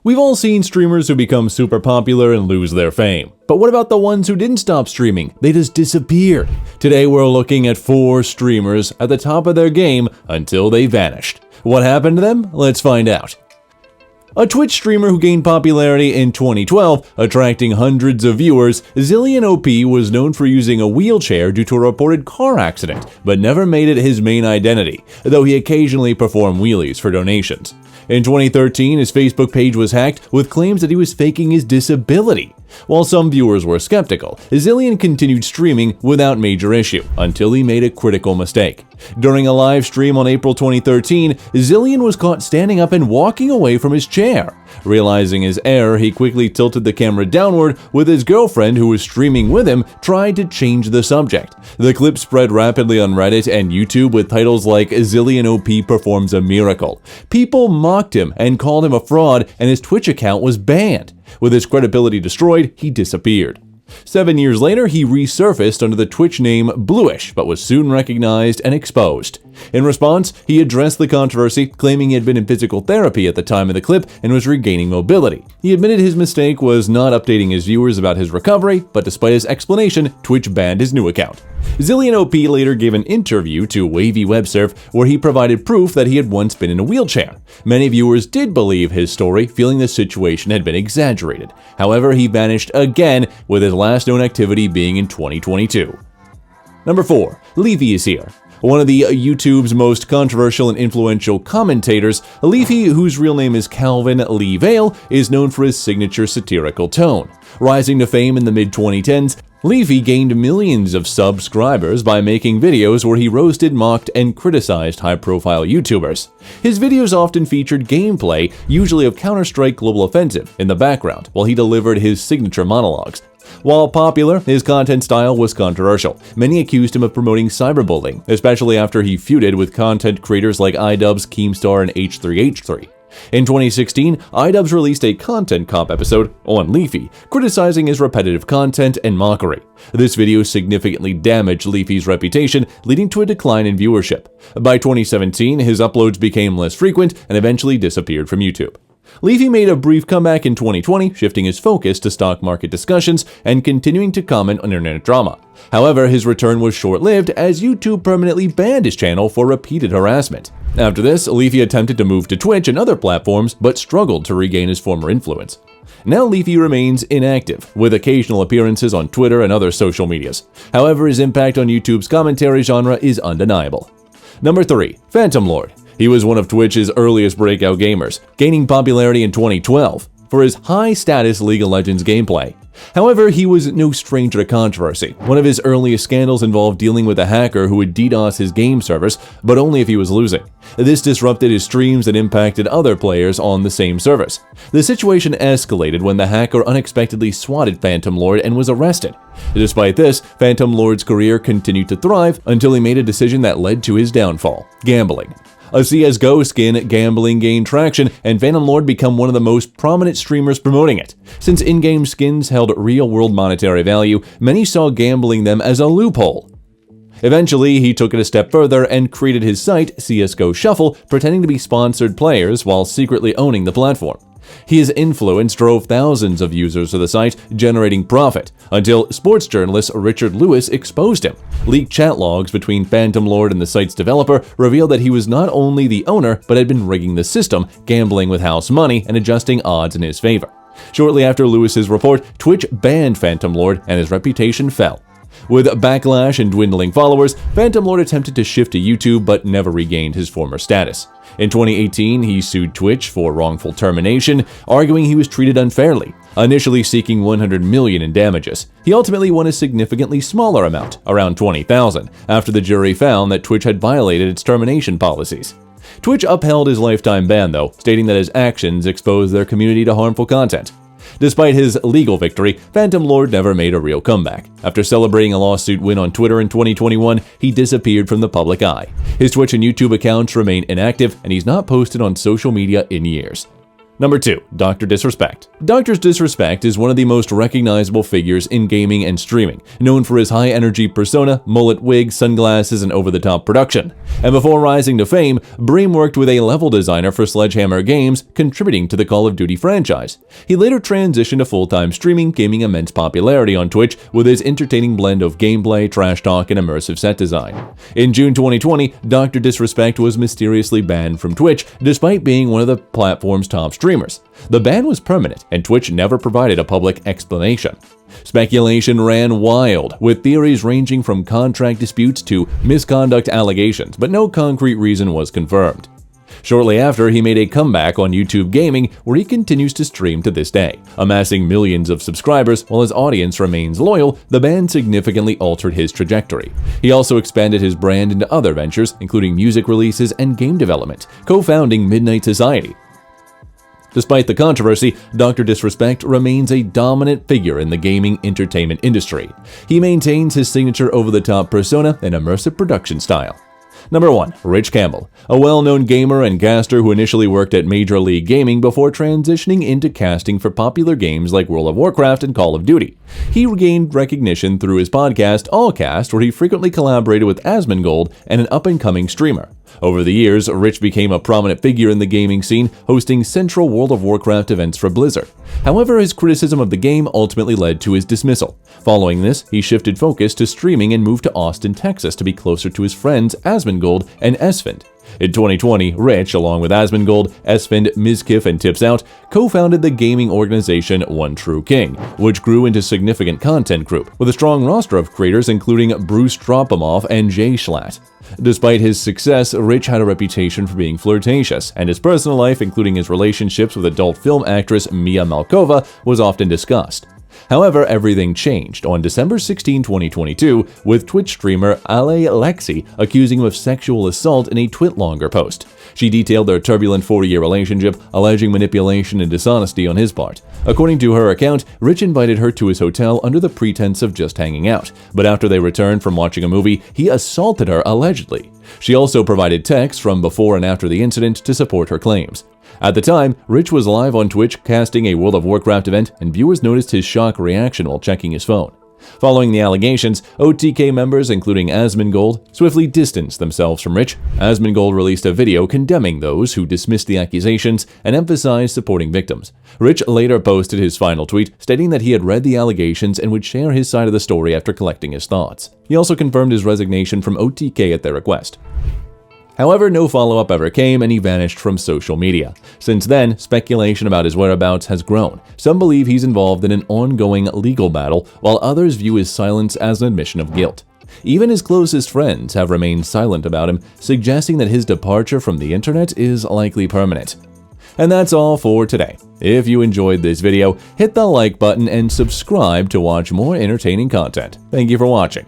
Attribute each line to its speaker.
Speaker 1: We've all seen streamers who become super popular and lose their fame. But what about the ones who didn't stop streaming? They just disappeared. Today we're looking at 4 streamers at the top of their game until they vanished. What happened to them? Let's find out. A Twitch streamer who gained popularity in 2012, attracting hundreds of viewers, ZillionOP was known for using a wheelchair due to a reported car accident, but never made it his main identity, though he occasionally performed wheelies for donations. In 2013, his Facebook page was hacked with claims that he was faking his disability. While some viewers were skeptical, Zillion continued streaming without major issue until he made a critical mistake. During a live stream on April 2013, Zillion was caught standing up and walking away from his chair. Realizing his error, he quickly tilted the camera downward, with his girlfriend, who was streaming with him, trying to change the subject. The clip spread rapidly on Reddit and YouTube with titles like ZillionOP performs a miracle. People mocked him and called him a fraud, and his Twitch account was banned. With his credibility destroyed, he disappeared. 7 years later, he resurfaced under the Twitch name Bluish, but was soon recognized and exposed. In response, he addressed the controversy, claiming he had been in physical therapy at the time of the clip and was regaining mobility. He admitted his mistake was not updating his viewers about his recovery, but despite his explanation, Twitch banned his new account. ZillionOP later gave an interview to Wavy WebSurf where he provided proof that he had once been in a wheelchair. Many viewers did believe his story, feeling the situation had been exaggerated. However, he vanished again, with his last known activity being in 2022. Number 4. Leafy is here. One of the YouTube's most controversial and influential commentators, Leafy, whose real name is Calvin Lee Vale, is known for his signature satirical tone. Rising to fame in the mid-2010s, Leafy gained millions of subscribers by making videos where he roasted, mocked, and criticized high-profile YouTubers. His videos often featured gameplay, usually of Counter-Strike Global Offensive, in the background, while he delivered his signature monologues. While popular, his content style was controversial. Many accused him of promoting cyberbullying, especially after he feuded with content creators like iDubbbz, Keemstar, and H3H3. In 2016, iDubbbz released a Content Cop episode on Leafy, criticizing his repetitive content and mockery. This video significantly damaged Leafy's reputation, leading to a decline in viewership. By 2017, his uploads became less frequent and eventually disappeared from YouTube. Leafy made a brief comeback in 2020, shifting his focus to stock market discussions and continuing to comment on internet drama. However, his return was short-lived as YouTube permanently banned his channel for repeated harassment. After this, Leafy attempted to move to Twitch and other platforms, but struggled to regain his former influence. Now Leafy remains inactive, with occasional appearances on Twitter and other social medias. However, his impact on YouTube's commentary genre is undeniable. Number 3. Phantom Lord. He was one of Twitch's earliest breakout gamers, gaining popularity in 2012 for his high-status League of Legends gameplay. However, he was no stranger to controversy. One of his earliest scandals involved dealing with a hacker who would DDoS his game servers, but only if he was losing. This disrupted his streams and impacted other players on the same servers. The situation escalated when the hacker unexpectedly swatted Phantom Lord and was arrested. Despite this, Phantom Lord's career continued to thrive until he made a decision that led to his downfall: gambling. A CSGO skin, gambling gained traction, and Phantom Lord became one of the most prominent streamers promoting it. Since in-game skins held real-world monetary value, many saw gambling them as a loophole. Eventually, he took it a step further and created his site, CSGO Shuffle, pretending to be sponsored players while secretly owning the platform. His influence drove thousands of users to the site, generating profit, until sports journalist Richard Lewis exposed him. Leaked chat logs between Phantom Lord and the site's developer revealed that he was not only the owner, but had been rigging the system, gambling with house money, and adjusting odds in his favor. Shortly after Lewis's report, Twitch banned Phantom Lord, and his reputation fell. With backlash and dwindling followers, Phantom Lord attempted to shift to YouTube but never regained his former status. In 2018, he sued Twitch for wrongful termination, arguing he was treated unfairly, initially seeking $100 million in damages. He ultimately won a significantly smaller amount, around $20,000, after the jury found that Twitch had violated its termination policies. Twitch upheld his lifetime ban, though, stating that his actions exposed their community to harmful content. Despite his legal victory, Phantom Lord never made a real comeback. After celebrating a lawsuit win on Twitter in 2021, he disappeared from the public eye. His Twitch and YouTube accounts remain inactive, and he's not posted on social media in years. Number 2. Dr. Disrespect. Dr. Disrespect is one of the most recognizable figures in gaming and streaming, known for his high-energy persona, mullet wig, sunglasses, and over-the-top production. And before rising to fame, Bream worked with a level designer for Sledgehammer Games, contributing to the Call of Duty franchise. He later transitioned to full-time streaming, gaining immense popularity on Twitch with his entertaining blend of gameplay, trash talk, and immersive set design. In June 2020, Dr. Disrespect was mysteriously banned from Twitch, despite being one of the platform's top streamers. The ban was permanent, and Twitch never provided a public explanation. Speculation ran wild, with theories ranging from contract disputes to misconduct allegations, but no concrete reason was confirmed. Shortly after, he made a comeback on YouTube Gaming, where he continues to stream to this day. Amassing millions of subscribers while his audience remains loyal, the ban significantly altered his trajectory. He also expanded his brand into other ventures, including music releases and game development, co-founding Midnight Society. Despite the controversy, Dr. Disrespect remains a dominant figure in the gaming entertainment industry. He maintains his signature over-the-top persona and immersive production style. Number 1. Rich Campbell, a well-known gamer and caster who initially worked at Major League Gaming before transitioning into casting for popular games like World of Warcraft and Call of Duty. He gained recognition through his podcast, Allcast, where he frequently collaborated with Asmongold and an up-and-coming streamer. Over the years, Rich became a prominent figure in the gaming scene, hosting central World of Warcraft events for Blizzard. However, his criticism of the game ultimately led to his dismissal. Following this, he shifted focus to streaming and moved to Austin, Texas to be closer to his friends Asmongold and Esfand. In 2020, Rich, along with Asmongold, Esfand, Mizkif, and Tips Out, co-founded the gaming organization One True King, which grew into a significant content group, with a strong roster of creators including Bruce Dropomov and Jay Schlatt. Despite his success, Rich had a reputation for being flirtatious, and his personal life, including his relationships with adult film actress Mia Malkova, was often discussed. However, everything changed on December 16, 2022, with Twitch streamer Ale Lexi accusing him of sexual assault in a TwitLonger post. She detailed their turbulent 40-year relationship, alleging manipulation and dishonesty on his part. According to her account, Rich invited her to his hotel under the pretense of just hanging out, but after they returned from watching a movie, he assaulted her allegedly. She also provided texts from before and after the incident to support her claims. At the time, Rich was live on Twitch casting a World of Warcraft event, and viewers noticed his shock reaction while checking his phone. Following the allegations, OTK members, including Asmongold, swiftly distanced themselves from Rich. Asmongold released a video condemning those who dismissed the accusations and emphasized supporting victims. Rich later posted his final tweet, stating that he had read the allegations and would share his side of the story after collecting his thoughts. He also confirmed his resignation from OTK at their request. However, no follow-up ever came, and he vanished from social media. Since then, speculation about his whereabouts has grown. Some believe he's involved in an ongoing legal battle, while others view his silence as an admission of guilt. Even his closest friends have remained silent about him, suggesting that his departure from the internet is likely permanent. And that's all for today. If you enjoyed this video, hit the like button and subscribe to watch more entertaining content. Thank you for watching.